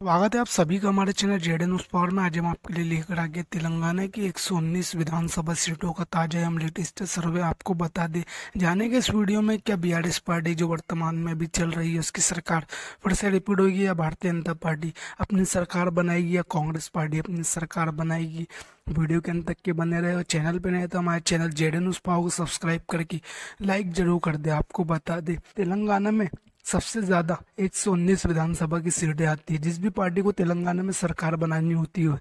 स्वागत है आप सभी का हमारे चैनल जेडे न्यूज पावर में। आज हम आपके लिए लेकर आ गए तेलंगाना की 119 विधानसभा सीटों का ताजा एवं लेटेस्ट सर्वे। आपको बता दें जानेंगे इस वीडियो में क्या बीआरएस पार्टी जो वर्तमान में अभी चल रही है उसकी सरकार फिर से रिपीट होगी या भारतीय जनता पार्टी अपनी सरकार बनाएगी या कांग्रेस पार्टी अपनी सरकार बनाएगी। वीडियो के अंत तक के बने रहे और चैनल पे नए तो हमारे चैनल जेडे न्यूज पावर को सब्सक्राइब करके लाइक जरूर कर दे। आपको बता दें तेलंगाना में सबसे ज्यादा 119 विधानसभा की सीटें आती है। जिस भी पार्टी को तेलंगाना में सरकार बनानी होती है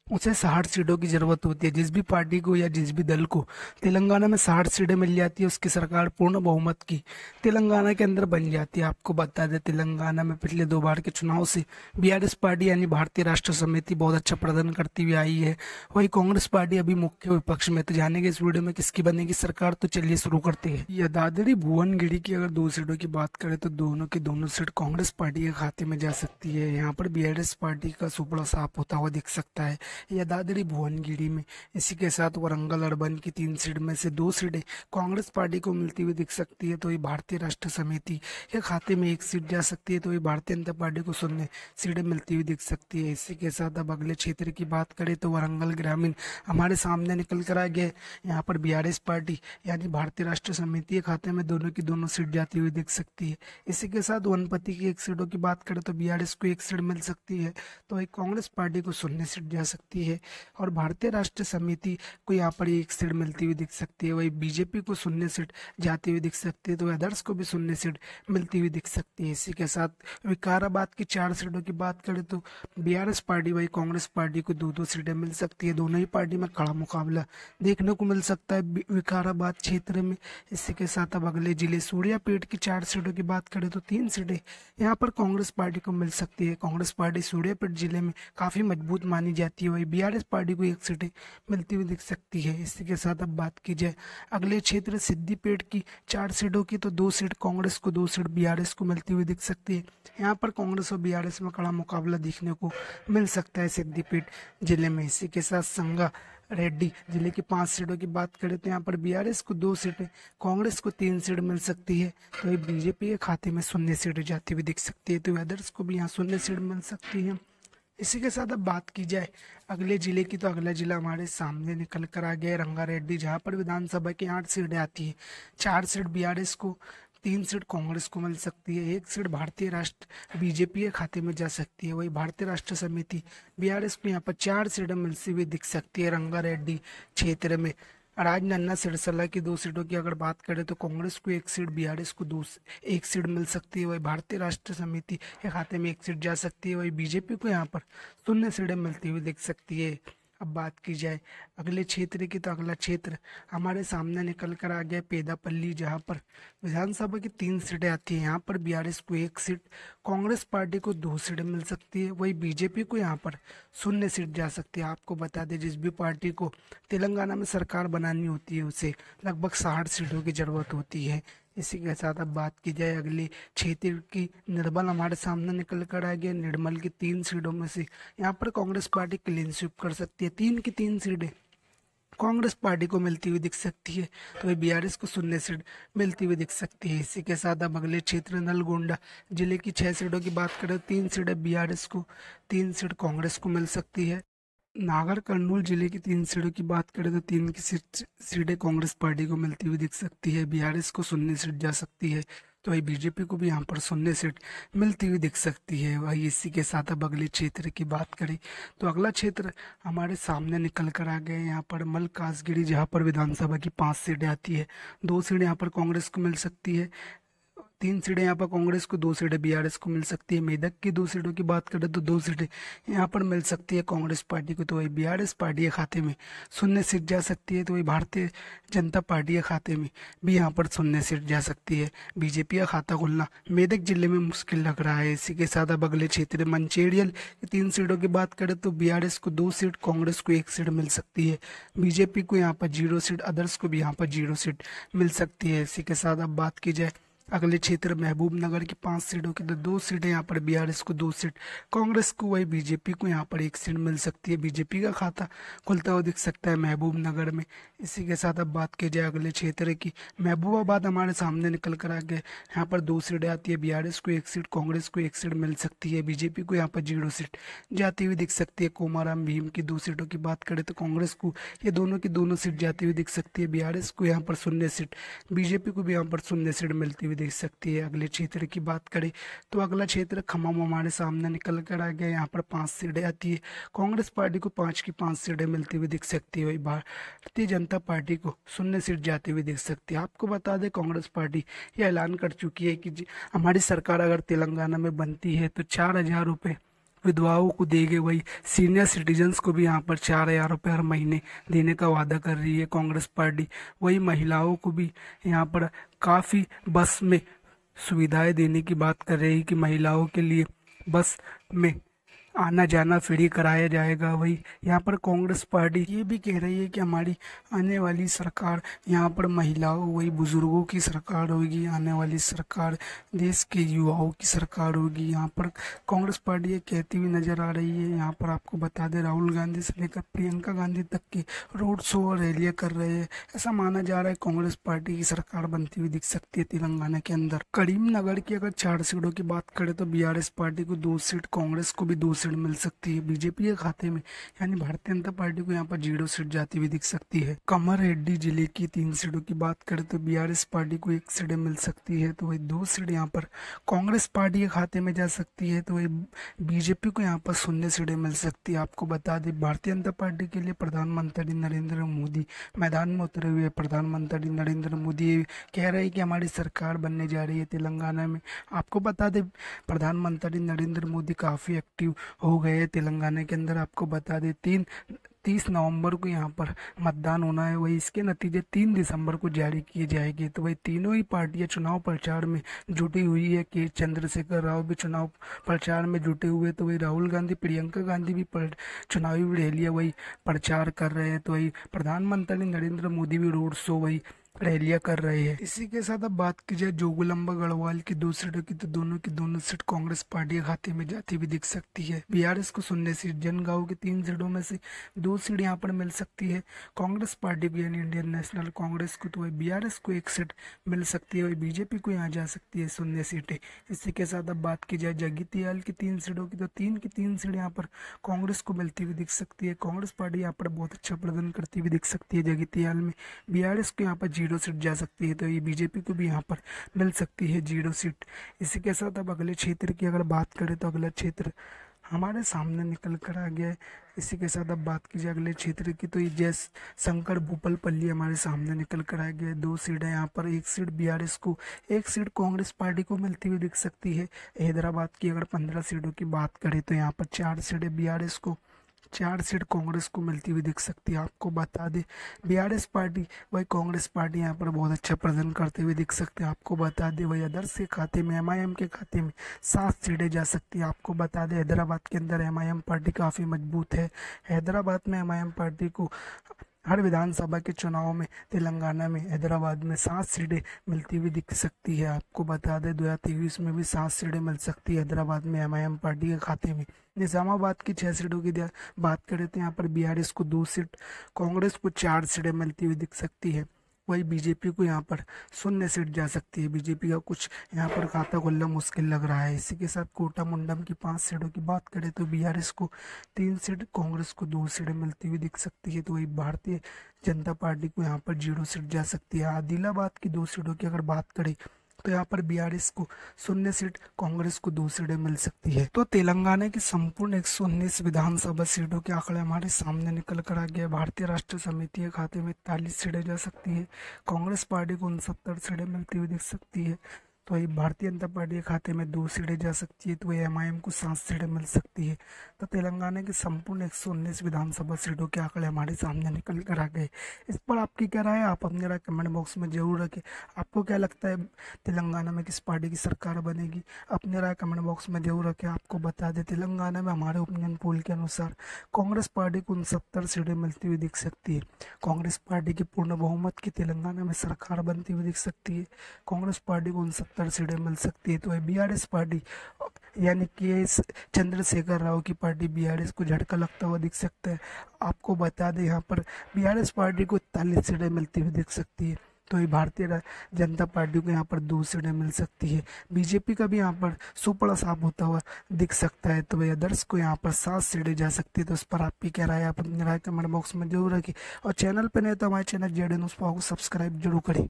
उसे 60 सीटों की जरूरत होती है। जिस भी पार्टी को या जिस भी दल को तेलंगाना में 60 सीटें मिल जाती है उसकी सरकार पूर्ण बहुमत की तेलंगाना के अंदर बन जाती है। आपको बता दें तेलंगाना में पिछले 2 बार के चुनाव से बीआरएस पार्टी यानी भारतीय राष्ट्र समिति बहुत अच्छा प्रदर्शन करती हुई आई है। वही कांग्रेस पार्टी अभी मुख्य विपक्ष में। तो जानेंगे इस वीडियो में किसकी बनेगी सरकार। तो चलिए शुरू करते हैं। यदाद्री भुवनगिरी की अगर 2 सीटों की बात करें तो दोनों की दोनों सीट कांग्रेस पार्टी के खाते में जा सकती है। यहाँ पर बीआरएस पार्टी का सुपड़ा साफ होता हुआ दिख सकता है यदाद्री भुवनगिरी में। इसी के साथ वरंगल अर्बन की 3 सीट में से 2 सीटें कांग्रेस पार्टी को मिलती हुई दिख सकती है। तो ये भारतीय राष्ट्र समिति के खाते में 1 सीट जा सकती है। तो ये भारतीय जनता पार्टी को 0 सीटें मिलती हुई दिख सकती है। इसी के साथ अब अगले क्षेत्र की बात करें तो वरंगल ग्रामीण हमारे सामने निकल कर आ गया। यहाँ पर बीआरएस पार्टी यानी भारतीय राष्ट्र समिति के खाते में दोनों की दोनों सीट जाती हुई दिख सकती है। इसी के साथ वनपति की 1 सीटों की बात करें तो बीआरएस को 1 सीट मिल सकती है। तो एक कांग्रेस पार्टी को 0 सीट जा सकती है और भारतीय राष्ट्र समिति को यहाँ पर 1 सीट मिलती हुई दिख सकती है। वही बीजेपी को 0 सीट जाती हुई दिख सकती है। तो अदर्स को भी 0 सीट मिलती हुई दिख सकती है। इसी के साथ विकाराबाद की 4 सीटों की बात करें तो बीआरएस पार्टी वही कांग्रेस पार्टी को 2-2 सीटें मिल सकती है। दोनों ही पार्टी में कड़ा मुकाबला देखने को मिल सकता है विकाराबाद क्षेत्र में। इसी के साथ अब अगले जिले सूर्यापेट की 4 सीटों की बात करें तो 3 सीटें यहाँ पर कांग्रेस पार्टी को मिल सकती है। कांग्रेस पार्टी सूर्यापेट जिले में काफी मजबूत मानी जाती है। वही बीआरएस पार्टी को 1 सीटें मिलती हुई दिख सकती है। इसी के साथ अब बात की जाए अगले क्षेत्र सिद्दीपेट की 4 सीटों की तो 2 सीट कांग्रेस को 2 सीट बीआरएस को मिलती हुई दिख सकती है। यहाँ पर कांग्रेस और बीआरएस में कड़ा मुकाबला देखने को मिल सकता है सिद्दीपेट जिले में। इसी के साथ संगा रेड्डी जिले की 5 सीटों की बात करें तो यहाँ पर बीआरएस को 2 सीटें कांग्रेस को 3 सीट मिल सकती है। तो ये बीजेपी के खाते में 0 सीटें जाती हुई दिख सकती है। तो अदर्स को भी यहाँ 0 सीट मिल सकती है। इसी के साथ अब बात की जाए अगले जिले की तो अगला जिला हमारे सामने निकल कर आ गया है रंगारेड्डी, जहाँ पर विधानसभा की 8 सीटें आती है। 4 सीट बीआरएस को, 3 सीट कांग्रेस को मिल सकती है। 1 सीट भारतीय राष्ट्र बीजेपी के खाते में जा सकती है। वही भारतीय राष्ट्र समिति बीआरएस को यहाँ पर 4 सीटें मिलती हुई दिख सकती है रंगारेड्डी क्षेत्र में। राजनन्ना सिरसला की 2 सीटों की अगर बात करें तो कांग्रेस को 1 सीट, बीआरएस को 1 सीट मिल सकती है। वही भारतीय राष्ट्र समिति के खाते में 1 सीट जा सकती है। वही बीजेपी को यहाँ पर 0 सीटें मिलती हुई दिख सकती है। अब बात की जाए अगले क्षेत्र की तो अगला क्षेत्र हमारे सामने निकल कर आ गया पेदापल्ली, जहाँ पर विधानसभा की 3 सीटें आती हैं। यहाँ पर बीआरएस को 1 सीट, कांग्रेस पार्टी को 2 सीटें मिल सकती है। वही बीजेपी को यहाँ पर 0 सीट जा सकती है। आपको बता दें जिस भी पार्टी को तेलंगाना में सरकार बनानी होती है उसे लगभग 60 सीटों की जरूरत होती है। इसी के साथ अब बात की जाए अगले क्षेत्र की, निर्मल हमारे सामने निकल कर आ गया। निर्मल की 3 सीटों में से यहाँ पर कांग्रेस पार्टी क्लीन स्वीप कर सकती है। 3 की 3 सीटें कांग्रेस पार्टी को मिलती हुई दिख सकती है। तो ये बीआरएस को 0 सीट मिलती हुई दिख सकती है। इसी के साथ अब अगले क्षेत्र नलगोंडा जिले की 6 सीटों की बात करें, 3 सीटें बीआरएस को, 3 सीट कांग्रेस को मिल सकती है। नागर कर्नूल जिले की 3 सीटों की बात करें तो 3 की सीटें कांग्रेस पार्टी को मिलती हुई दिख सकती है। बीआरएस को 0 सीट जा सकती है। तो वही बीजेपी को भी यहाँ पर 0 सीट मिलती हुई दिख सकती है। वही इसी के साथ अब अगले क्षेत्र की बात करें तो अगला क्षेत्र हमारे सामने निकल कर आ गए यहाँ पर मलकाजगिरी, जहाँ पर विधानसभा की 5 सीटें आती है। 2 सीटें यहाँ पर कांग्रेस को मिल सकती है। 3 सीटें यहाँ पर कांग्रेस को, 2 सीटें बीआरएस को मिल सकती है। मेदक की 2 सीटों की बात करें तो 2 सीटें यहाँ पर मिल सकती है कांग्रेस पार्टी को। तो वही बीआरएस पार्टी के खाते में 0 सीट जा सकती है। तो वही भारतीय जनता पार्टी के खाते में भी यहाँ पर 0 सीट जा सकती है। बीजेपी का खाता खुलना मेदक जिले में मुश्किल लग रहा है। इसी के साथ अब अगले क्षेत्र मंचेरियल की 3 सीटों की बात करें तो बीआरएस को 2 सीट, कांग्रेस को 1 सीट मिल सकती है। बीजेपी को यहाँ पर 0 सीट, अदर्स को भी यहाँ पर 0 सीट मिल सकती है। इसी के साथ अब बात की जाए अगले क्षेत्र महबूब नगर की 5 सीटों की तो 2 सीटें यहाँ पर बीआरएस को 2 सीट, कांग्रेस को वही बीजेपी को यहाँ पर 1 सीट मिल सकती है। बीजेपी का खाता खुलता हुआ दिख सकता है महबूब नगर में। इसी के साथ अब बात की जाए अगले क्षेत्र की, महबूबाबाद हमारे सामने निकल कर आ गया। यहाँ पर 2 सीटें आती है, बीआरएस को 1 सीट, कांग्रेस को 1 सीट मिल सकती है। बीजेपी को यहाँ पर 0 सीट जाती हुई दिख सकती है। कोमाराम भीम की 2 सीटों की बात करें तो कांग्रेस को ये दोनों की दोनों सीट जाती हुई दिख सकती है। बीआरएस को यहाँ पर 0 सीट, बीजेपी को भी यहाँ पर 0 सीट मिलती हुई दिख सकती है। अगले क्षेत्र की बात करें तो अगला क्षेत्र खम्मम हमारे सामने निकल कर आ गया। यहाँ पर 5 सीटें आती है, कांग्रेस पार्टी को 5 की 5 सीटें मिलती हुई दिख सकती है। वही भारतीय जनता पार्टी को 0 सीट जाती हुई दिख सकती है। आपको बता दें कांग्रेस पार्टी यह ऐलान कर चुकी है कि हमारी सरकार अगर तेलंगाना में बनती है तो 4,000 रुपये विधवाओं को देंगे। वही सीनियर सिटीजन्स को भी यहाँ पर 4,000 रुपये हर महीने देने का वादा कर रही है कांग्रेस पार्टी। वही महिलाओं को भी यहाँ पर काफ़ी बस में सुविधाएं देने की बात कर रही है कि महिलाओं के लिए बस में आना जाना फ्री कराया जाएगा। वही यहाँ पर कांग्रेस पार्टी ये भी कह रही है कि हमारी आने वाली सरकार यहाँ पर महिलाओं वही बुजुर्गों की सरकार होगी, आने वाली सरकार देश के युवाओं की सरकार होगी। यहाँ पर कांग्रेस पार्टी ये कहती हुई नजर आ रही है। यहाँ पर आपको बता दें राहुल गांधी से लेकर प्रियंका गांधी तक के रोड शो और रैलियाँ कर रहे हैं। ऐसा माना जा रहा है कांग्रेस पार्टी की सरकार बनती हुई दिख सकती है तेलंगाना के अंदर। करीमनगर की अगर 4 सीटों की बात करें तो बीआरएस पार्टी को 2 सीट, कांग्रेस को भी 2 सीट मिल सकती है। बीजेपी के खाते में यानी भारतीय जनता पार्टी को यहाँ पर 0 सीट जाती हुई दिख सकती है। कमररेड्डी जिले की 3 सीटों की बात करें तो बीआरएस पार्टी को 1 सीट मिल सकती है, तो वही 2 सीट यहाँ पर कांग्रेस पार्टी के खाते में जा सकती है, तो वही बीजेपी को यहाँ पर 0 सीटें मिल सकती है। आपको बता दें भारतीय जनता पार्टी के लिए प्रधानमंत्री नरेंद्र मोदी मैदान में उतरे हुए। प्रधानमंत्री नरेंद्र मोदी कह रहे हैं कि हमारी सरकार बनने जा रही है तेलंगाना में। आपको बता दें प्रधानमंत्री नरेंद्र मोदी काफ़ी एक्टिव हो गए हैं तेलंगाना के अंदर। आपको बता दें 30 नवंबर को यहाँ पर मतदान होना है, वही इसके नतीजे 3 दिसंबर को जारी किए जाएंगे। तो वही तीनों ही पार्टियां चुनाव प्रचार में जुटी हुई है कि चंद्रशेखर राव भी चुनाव प्रचार में जुटे हुए, तो वही राहुल गांधी प्रियंका गांधी भी चुनावी रैलियां वही प्रचार कर रहे हैं। तो वही प्रधानमंत्री नरेंद्र मोदी भी रोड शो वही रैलियां कर रहे हैं। इसी के साथ अब बात की जाए जोगुलंबा गढ़वाल की 2 सीटों की तो दोनों की दोनों सीट कांग्रेस पार्टी के खाते में जाती भी दिख सकती है। बीआरएस को 0 सीट, जनगांव की 3 सीटों में से 2 सीट यहाँ पर मिल सकती है कांग्रेस पार्टी को यानी इंडियन नेशनल कांग्रेस को, तो वही बीआरएस को 1 सीट मिल सकती है। वही बीजेपी को यहाँ जा सकती है 0 सीटें। इसी के साथ अब बात की जाए जगित्याल की 3 सीटों की तो 3 की 3 सीट यहाँ पर कांग्रेस को मिलती हुई दिख सकती है। कांग्रेस पार्टी यहाँ पर बहुत अच्छा प्रदर्शन करती हुई दिख सकती है जगित्याल में। बीआरएस को यहाँ पर 0 सीट जा सकती है, तो ये बीजेपी को भी यहाँ पर मिल सकती है 0 सीट। इसी के साथ अब अगले क्षेत्र की अगर बात करें तो अगला क्षेत्र हमारे सामने निकल कर आ गया है। इसी के साथ अब बात की जाए अगले क्षेत्र की तो ये जैस शंकर भूपलपल्ली हमारे सामने निकल कर आ गया है। 2 सीट है यहाँ पर, 1 सीट बीआरएस को, 1 सीट कांग्रेस पार्टी को मिलती हुई दिख सकती है। हैदराबाद की अगर 15 सीटों की बात करें तो यहाँ पर 4 सीटें बीआरएस को, 4 सीट कांग्रेस को मिलती हुई दिख सकती है। आपको बता दें बीआरएस पार्टी वही कांग्रेस पार्टी यहाँ पर बहुत अच्छा प्रदर्शन करते हुए दिख सकते हैं। आपको बता दें वही अदर्स के खाते में एमआईएम के खाते में 7 सीटें जा सकती है। आपको बता दें हैदराबाद के अंदर एमआईएम पार्टी काफ़ी मजबूत है। हैदराबाद में एमआईएम पार्टी को हर विधानसभा के चुनाव में तेलंगाना में हैदराबाद में 7 सीटें मिलती हुई दिख सकती है। आपको बता दें 2023 में भी 7 सीटें मिल सकती है हैदराबाद में एमआईएम पार्टी के खाते में। निजामाबाद की 6 सीटों की बात करें तो यहाँ पर बीआरएस को 2 सीट, कांग्रेस को 4 सीटें मिलती हुई दिख सकती है। वही बीजेपी को यहाँ पर 0 सीट जा सकती है। बीजेपी का कुछ यहाँ पर खाता खुलना मुश्किल लग रहा है। इसी के साथ कोटा मुंडम की 5 सीटों की बात करें तो बीआरएस को 3 सीट, कांग्रेस को 2 सीटें मिलती हुई दिख सकती है। तो वही भारतीय जनता पार्टी को यहाँ पर 0 सीट जा सकती है। आदिलाबाद की 2 सीटों की अगर बात करें तो यहाँ पर बीआरएस को 0 सीट, कांग्रेस को 2 सीटें मिल सकती है। तो तेलंगाना की संपूर्ण 119 विधानसभा सीटों के आंकड़े हमारे सामने निकल कर आ गया। भारतीय राष्ट्रीय समिति के खाते में 41 सीटें जा सकती है। कांग्रेस पार्टी को 69 सीटें मिलती हुई दिख सकती है। तो वही भारतीय जनता पार्टी के खाते में 2 सीटें जा सकती है। तो वही एमआईएम को 7 सीटें मिल सकती है। तो तेलंगाना की संपूर्ण 119 विधानसभा सीटों के आंकड़े हमारे सामने निकल कर आ गए। इस पर आपकी क्या राय है, आप अपनी राय कमेंट बॉक्स में जरूर रखें। आपको क्या लगता है तेलंगाना में किस पार्टी की सरकार बनेगी, अपनी राय कमेंट बॉक्स में जरूर रखें। आपको बता दें तेलंगाना में हमारे ओपिनियन पोल के अनुसार कांग्रेस पार्टी को 69 सीटें मिलती हुई दिख सकती है। कांग्रेस पार्टी की पूर्ण बहुमत की तेलंगाना में सरकार बनती हुई दिख सकती है। कांग्रेस पार्टी को 69 70 सीटें मिल सकती है। तो वही BRS पार्टी यानी कि एस चंद्रशेखर राव की पार्टी BRS को झटका लगता हुआ दिख सकता है। आपको बता दें यहाँ पर BRS पार्टी को 41 सीटें मिलती हुई दिख सकती है। तो ये भारतीय जनता पार्टी को यहाँ पर 2 सीटें मिल सकती है। बीजेपी का भी यहाँ पर सुपड़ा साफ होता हुआ दिख सकता है। तो भाई अदर्स को यहाँ पर 7 सीटें जा सकती है। तो इस पर आपकी क्या राय है, आप अपनी राय कमेंट बॉक्स में जरूर रखिए और चैनल पर नहीं तो हमारे चैनल जेड न्यूज़ को सब्सक्राइब जरूर करें।